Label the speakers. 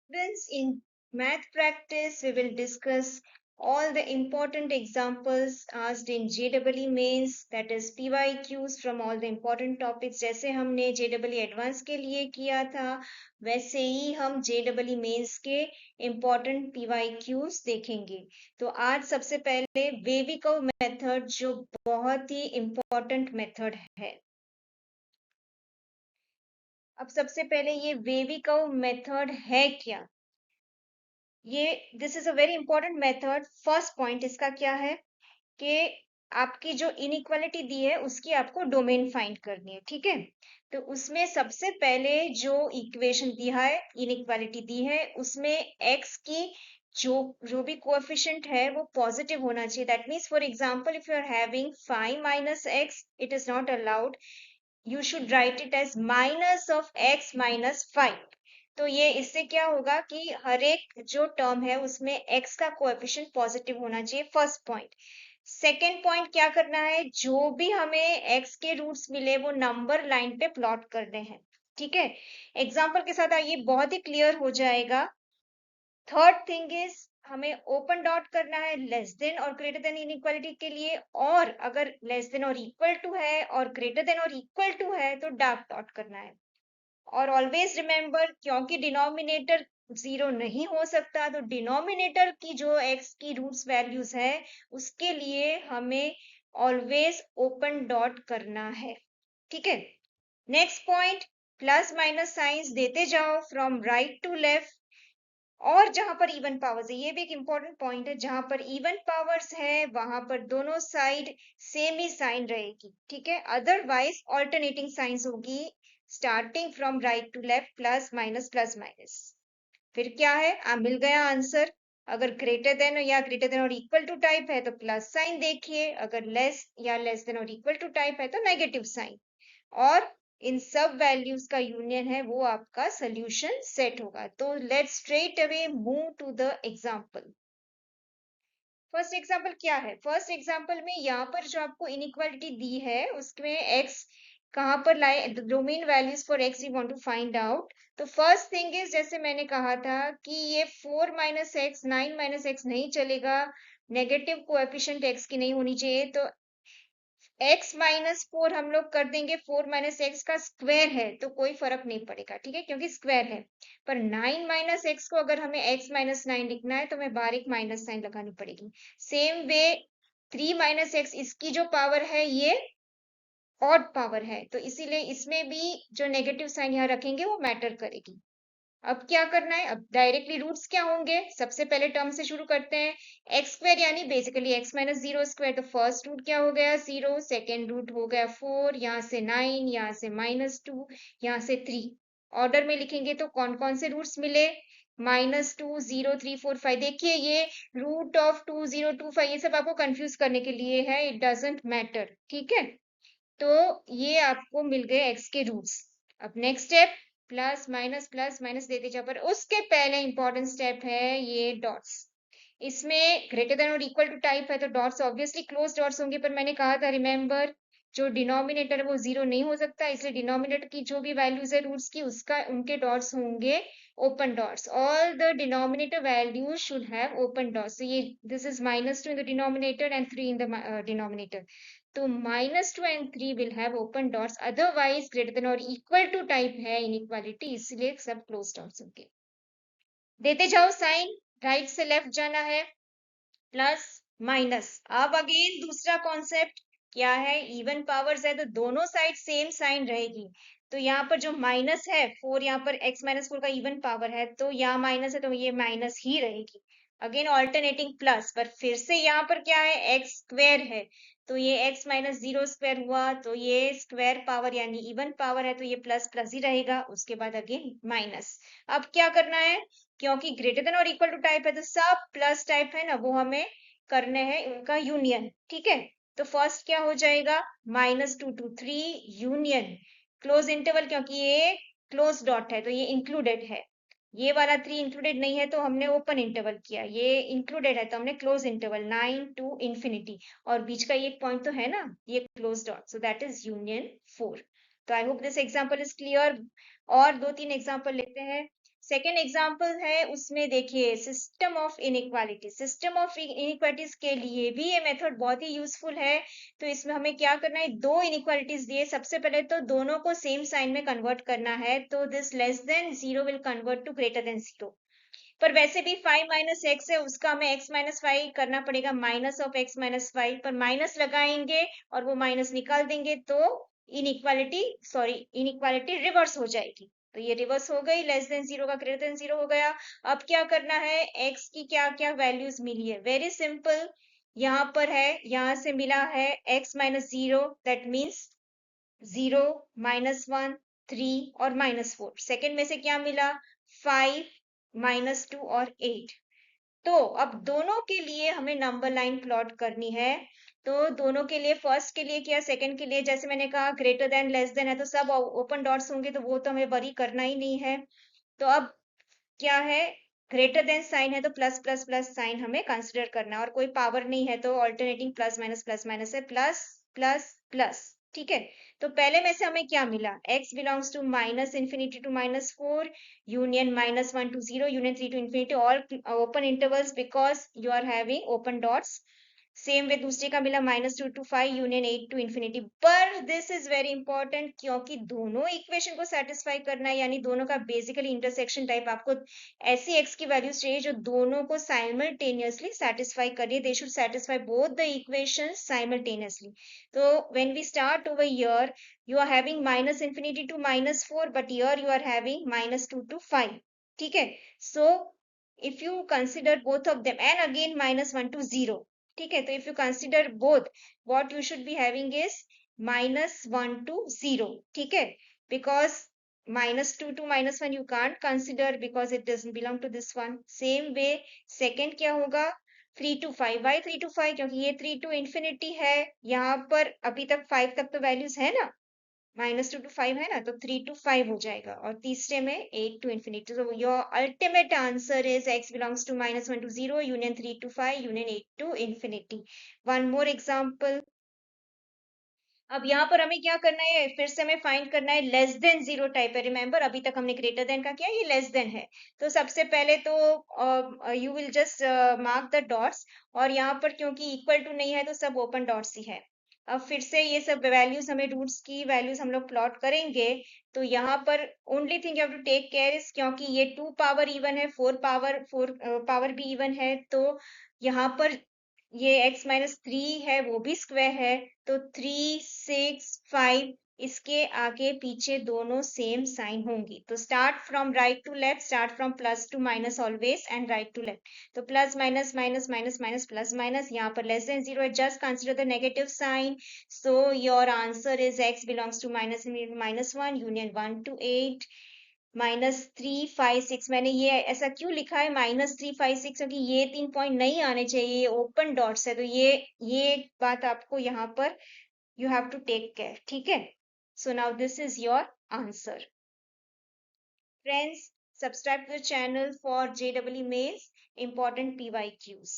Speaker 1: Students, in math practice, we will discuss all the important examples asked in JEE mains, that is PYQs from all the important topics. जैसे हमने JEE advance के लिए किया था, वैसे ही हम JEE mains के important PYQs देखेंगे. तो आज सबसे पहले वेवी कर्व मेथड, जो बहुत ही important मेथड है. अब सबसे पहले ये वेवी कर्व मेथड है क्या? ये this is a very important method. First point इसका क्या है कि आपकी जो इनइक्वालिटी दी है उसकी आपको डोमेन फाइंड करनी है. ठीक है, तो उसमें सबसे पहले जो इक्वेशन दिया है, इनइक्वालिटी दी है, उसमें x की जो भी कोएफिशिएंट है वो पॉजिटिव होना चाहिए. That means for example if you are having 5 minus x, it is not allowed. You should write it as minus of x minus 5. तो ये इससे क्या होगा कि हर एक जो टर्म है उसमें x का कोएफिशिएंट पॉजिटिव होना चाहिए. First point. सेकेंड पॉइंट क्या करना है, जो भी हमें x के रूट्स मिले वो नंबर लाइन पे प्लॉट करने हैं. ठीक है, एग्जांपल के साथ ये बहुत ही क्लियर हो जाएगा. थर्ड थिंग इज हमें ओपन डॉट करना है लेस देन और ग्रेटर देन इनइक्वालिटी के लिए, और अगर लेस देन और इक्वल टू है और ग्रेटर देन और इक्वल टू है तो डार्क डॉट करना है. और ऑलवेज रिमेंबर, क्योंकि डिनोमिनेटर जीरो नहीं हो सकता, तो डिनोमिनेटर की जो x की रूट्स वैल्यूज है उसके लिए हमें ऑलवेज ओपन डॉट करना है. ठीक है, next point, plus minus science देते जाओ फ्रॉम राइट टू लेफ्ट. और जहां पर इवन पावर्स है, ये भी एक इंपॉर्टेंट पॉइंट है, जहां पर इवन पावर्स है वहां पर दोनों साइड सेम ही साइन रहेगी. ठीक है, अदरवाइज ऑल्टरनेटिंग साइंस होगी starting from right to left, plus minus plus minus. फिर क्या है, मिल गया आंसर. अगर ग्रेटर देन या ग्रेटर देन और इक्वल टू टाइप है तो प्लस साइन देखिए, अगर लेस या लेस देन और इक्वल टू टाइप है तो नेगेटिव साइन. और इन सब वैल्यूज का यूनियन है वो आपका सोल्यूशन सेट होगा. तो let's straight away move to the example. First example क्या है, फर्स्ट एग्जांपल में यहाँ पर जो आपको इनइक्वालिटी दी है उसमें x कहाँ पर लाए, domain values for x you want to find out. तो फर्स्ट थिंग इज, जैसे मैंने कहा था कि ये 4 माइनस एक्स 9 माइनस एक्स नहीं चलेगा, नेगेटिव कोएफिशिएंट x की नहीं होनी चाहिए. तो x माइनस 4 हम लोग कर देंगे, 4 माइनस एक्स का स्क्वायर है तो कोई फर्क नहीं पड़ेगा. ठीक है, क्योंकि स्क्वायर है. पर 9 माइनस एक्स को अगर हमें x माइनस 9 लिखना है तो हमें बाहर एक माइनस साइन लगानी पड़ेगी. सेम वे 3 माइनस एक्स, इसकी जो पावर है ये ऑड पावर है, तो इसीलिए इसमें भी जो नेगेटिव साइन यहाँ रखेंगे वो मैटर करेगी. अब क्या करना है, अब डायरेक्टली रूट्स क्या होंगे, सबसे पहले टर्म से शुरू करते हैं. एक्स स्क्वायर यानी basically x minus zero square, तो फर्स्ट रूट क्या हो गया 0, सेकेंड रूट हो गया 4, यहाँ से 9, यहाँ से -2, यहाँ से 3. ऑर्डर में लिखेंगे तो कौन कौन से रूट्स मिले, -2, 0, 3, 4, 5. देखिए ये रूट ऑफ 2, 0, 2, 5 ये सब आपको कंफ्यूज करने के लिए है, इट डजेंट मैटर. ठीक है, तो ये आपको मिल गए x के रूट्स. अब नेक्स्ट स्टेप, प्लस माइनस देते जाओ, पर उसके पहले इंपॉर्टेंट स्टेप है ये डॉट्स. इसमें ग्रेटर देन और इक्वल टू टाइप है तो डॉट्स ऑब्वियसली क्लोज डॉट्स होंगे, पर मैंने कहा था रिमेंबर जो डिनोमिनेटर है वो जीरो नहीं हो सकता, इसलिए डिनोमिनेटर की जो भी वैल्यूज है रूट्स की उसका उनके डॉट्स होंगे open dots. All the denominator values should have open dots. so ये this is -2 in the denominator and 3 in the denominator. तो -2 and 3 will have open dots, otherwise greater than or equal to type है inequality, इसलिए सब close dots होंगे. देते जाओ sign, right से left जाना है, प्लस माइनस. अब अगेन दूसरा कॉन्सेप्ट क्या है, इवन पावर्स है तो दोनों साइड सेम साइन रहेगी. तो यहाँ पर जो माइनस है 4, यहाँ पर x माइनस 4 का इवन पावर है तो यहाँ माइनस है तो ये माइनस ही रहेगी. अगेन ऑल्टरनेटिंग प्लस, पर फिर से यहाँ पर क्या है एक्स स्क्वायर है तो ये x माइनस 0 स्क्वायर हुआ, तो ये स्क्वायर पावर यानी इवन पावर है तो ये प्लस प्लस ही रहेगा. उसके बाद अगेन माइनस. अब क्या करना है, क्योंकि ग्रेटर देन और इक्वल टू टाइप है तो सब प्लस टाइप है ना, वो हमें करने हैं उनका यूनियन. ठीक है, तो फर्स्ट क्या हो जाएगा, -2 to 3 यूनियन क्लोज इंटरवल, क्योंकि ये क्लोज डॉट है तो ये इंक्लूडेड है. ये वाला 3 इंक्लूडेड नहीं है तो हमने ओपन इंटरवल किया, ये इंक्लूडेड है तो हमने क्लोज इंटरवल 9 to infinity, और बीच का एक पॉइंट तो है ना ये close dot, so that is union 4. तो I hope this example is clear. और 2-3 एग्जांपल लेते हैं. सेकेंड एग्जाम्पल है, उसमें देखिए system of inequality. System of inequalities के लिए भी ये मेथड बहुत ही यूजफुल है। तो इसमें हमें क्या करना है, दो इनइक्वालिटीज दिए, सबसे पहले तो दोनों को सेम साइन में कन्वर्ट करना है। तो this less than zero will convert to greater than zero. पर वैसे भी 5 माइनस एक्स है, उसका हमें x माइनस 5 करना पड़ेगा, माइनस ऑफ x माइनस 5, पर माइनस लगाएंगे और वो माइनस निकाल देंगे तो इनइक्वालिटी रिवर्स हो जाएगी। तो ये रिवर्स हो गई, लेस देन जीरो का ग्रेटर देन जीरो हो गया। अब क्या करना है, x की क्या क्या वैल्यूज मिली है, वेरी सिंपल। यहाँ पर है, यहाँ से मिला है x minus zero, that means 0, -1, 3 और -4। सेकेंड में से क्या मिला, 5, -2 और 8। तो अब दोनों के लिए हमें नंबर लाइन प्लॉट करनी है। तो दोनों के लिए, फर्स्ट के लिए क्या, सेकंड के लिए, जैसे मैंने कहा ग्रेटर देन लेस देन है तो सब ओपन डॉट्स होंगे, तो वो तो हमें वरी करना ही नहीं है। तो अब क्या है, ग्रेटर देन साइन है तो प्लस प्लस प्लस साइन हमें कंसिडर करना है, और कोई पावर नहीं है तो ऑल्टरनेटिंग प्लस माइनस है, प्लस प्लस प्लस। ठीक है, तो पहले में से हमें क्या मिला, x belongs to minus infinity to -4, union -1 to 0, union 3 to infinity, all open intervals because you are having open dots. Same way दूसरे का मिला -2 to 5, यूनियन 8 to infinity। पर दिस इज वेरी इंपॉर्टेंट, क्योंकि दोनों इक्वेशन को सेटिस्फाई करना है, यानी दोनों का बेसिकली इंटरसेक्शन टाइप, आपको ऐसी एक्स की वैल्यूज चाहिए जो दोनों को साइमल्टेनियसली सेटिस्फाई करे। They should satisfy both the equations simultaneously. तो when we start over here, you are having minus infinity to -4, but here you are having -2 to 5। ठीक है, सो if you consider both of them, and again -1 to 0। ठीक है, तो if you consider both, what you should be having is -1 to 0। ठीक है, because -2 to -1 you can't consider because it doesn't belong to this one। same way second क्या होगा, 3 to 5। why 3 to 5, क्योंकि ये 3 to infinity है, यहाँ पर अभी तक 5 तक तो वैल्यूज है ना, -2 to 5 है ना, तो 3 to 5 हो जाएगा, और तीसरे में 8 to infinity। so your ultimate answer is x belongs to -1 to 0, union 3 to 5, union 8 to infinity। one more example। अब यहाँ पर हमें क्या करना है, फिर से हमें फाइंड करना है लेस देन जीरो टाइप है। रिमेंबर अभी तक हमने ग्रेटर देन का किया, ये लेस देन है। तो सबसे पहले तो you will just mark the dots, और यहाँ पर क्योंकि इक्वल टू नहीं है तो सब ओपन डॉट्स ही है। अब फिर से ये सब वैल्यूज, हमें रूट्स की वैल्यूज हम लोग प्लॉट करेंगे। तो यहाँ पर only thing you have to take care is, क्योंकि ये 2 पावर इवन है, 4 पावर भी इवन है, तो यहाँ पर ये x -3 है, वो भी स्क्वायर है। तो 3, 6, 5, इसके आगे पीछे दोनों सेम साइन होंगी। तो start from right to left, start from plus to minus always, and right to left. तो plus minus minus minus minus plus minus, यहाँ पर लेस देन जीरो है, just consider the negative sign. So your answer is x belongs to -1, union 1 to 8, -3, 5, 6। मैंने ये ऐसा क्यों लिखा है -3, 5, 6, क्योंकि ये 3 पॉइंट नहीं आने चाहिए, ये ओपन डॉट्स है। तो ये बात आपको यहाँ पर you have to take care. ठीक है, so now this is your answer. Friends, subscribe to the channel for JEE mains, important PYQs।